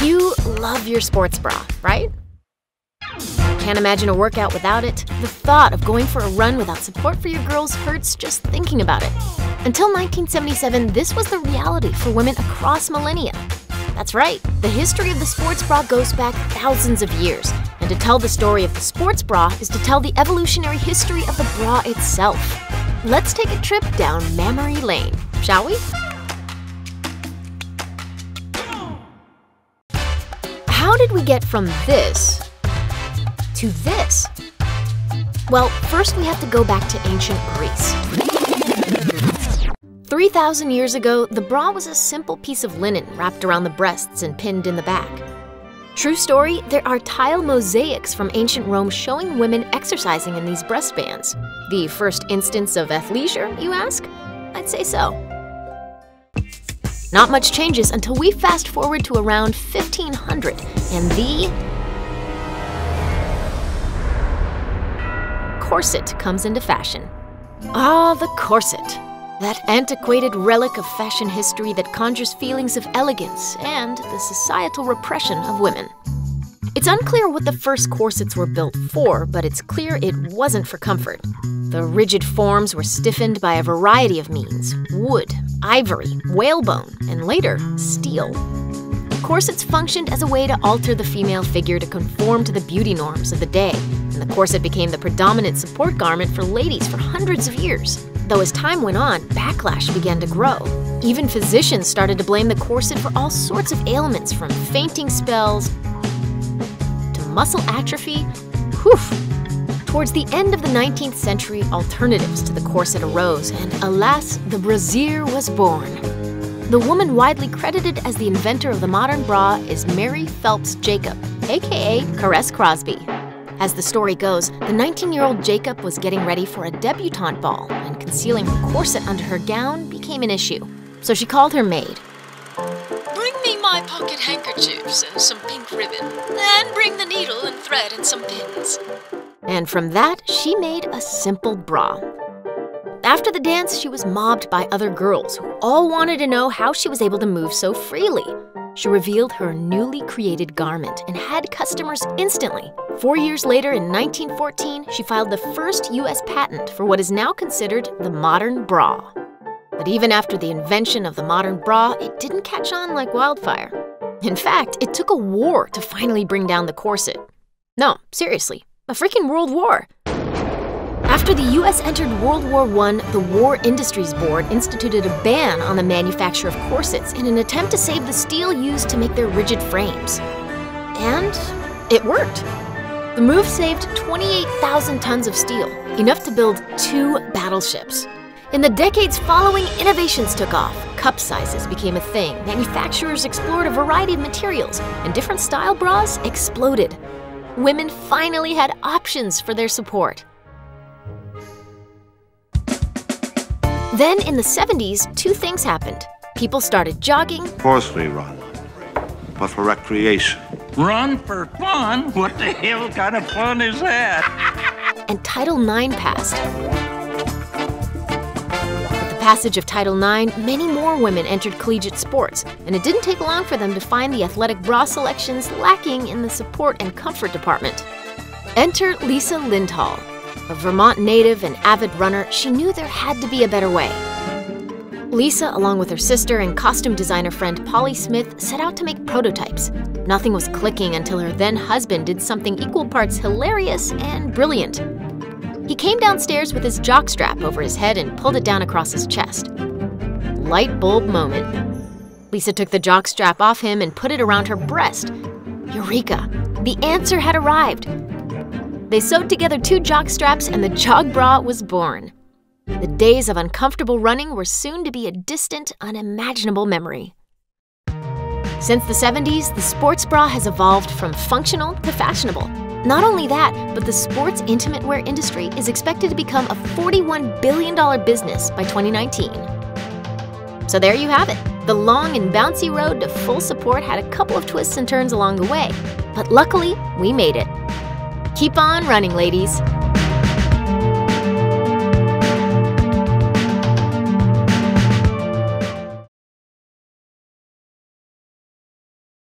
You love your sports bra, right? Can't imagine a workout without it. The thought of going for a run without support for your girls hurts just thinking about it. Until 1977, this was the reality for women across millennia. That's right, the history of the sports bra goes back thousands of years. And to tell the story of the sports bra is to tell the evolutionary history of the bra itself. Let's take a trip down memory lane, shall we? How did we get from this to this? Well, first we have to go back to ancient Greece. 3,000 years ago, the bra was a simple piece of linen wrapped around the breasts and pinned in the back. True story, there are tile mosaics from ancient Rome showing women exercising in these breastbands. The first instance of athleisure, you ask? I'd say so. Not much changes until we fast forward to around 1500, and the corset comes into fashion. Ah, the corset. That antiquated relic of fashion history that conjures feelings of elegance and the societal repression of women. It's unclear what the first corsets were built for, but it's clear it wasn't for comfort. The rigid forms were stiffened by a variety of means: wood, ivory, whalebone, and later, steel. Corsets functioned as a way to alter the female figure to conform to the beauty norms of the day, and the corset became the predominant support garment for ladies for hundreds of years. Though as time went on, backlash began to grow. Even physicians started to blame the corset for all sorts of ailments, from fainting spells to muscle atrophy. Whew! Towards the end of the 19th century, alternatives to the corset arose, and alas, the brassiere was born. The woman widely credited as the inventor of the modern bra is Mary Phelps Jacob, aka Caress Crosby. As the story goes, the 19-year-old Jacob was getting ready for a debutante ball, and concealing her corset under her gown became an issue. So she called her maid. Bring me my pocket handkerchiefs and some pink ribbon, and bring the needle and thread and some pins. And from that, she made a simple bra. After the dance, she was mobbed by other girls who all wanted to know how she was able to move so freely. She revealed her newly created garment and had customers instantly. 4 years later, in 1914, she filed the first U.S. patent for what is now considered the modern bra. But even after the invention of the modern bra, it didn't catch on like wildfire. In fact, it took a war to finally bring down the corset. No, seriously, a freaking world war. After the U.S. entered World War I, the War Industries Board instituted a ban on the manufacture of corsets in an attempt to save the steel used to make their rigid frames. And it worked. The move saved 28,000 tons of steel, enough to build 2 battleships. In the decades following, innovations took off. Cup sizes became a thing, manufacturers explored a variety of materials, and different style bras exploded. Women finally had options for their support. Then, in the 70s, 2 things happened. People started jogging. Of course we run, but for recreation. Run for fun? What the hell kind of fun is that? And Title IX passed. With the passage of Title IX, many more women entered collegiate sports, and it didn't take long for them to find the athletic bra selections lacking in the support and comfort department. Enter Lisa Lindhall. A Vermont native and avid runner, she knew there had to be a better way. Lisa, along with her sister and costume designer friend Polly Smith, set out to make prototypes. Nothing was clicking until her then-husband did something equal parts hilarious and brilliant. He came downstairs with his jockstrap over his head and pulled it down across his chest. Light bulb moment. Lisa took the jockstrap off him and put it around her breast. Eureka! The answer had arrived. They sewed together 2 jock straps and the jog bra was born. The days of uncomfortable running were soon to be a distant, unimaginable memory. Since the 70s, the sports bra has evolved from functional to fashionable. Not only that, but the sports intimate wear industry is expected to become a $41 billion business by 2019. So there you have it. The long and bouncy road to full support had a couple of twists and turns along the way, but luckily, we made it. Keep on running, ladies.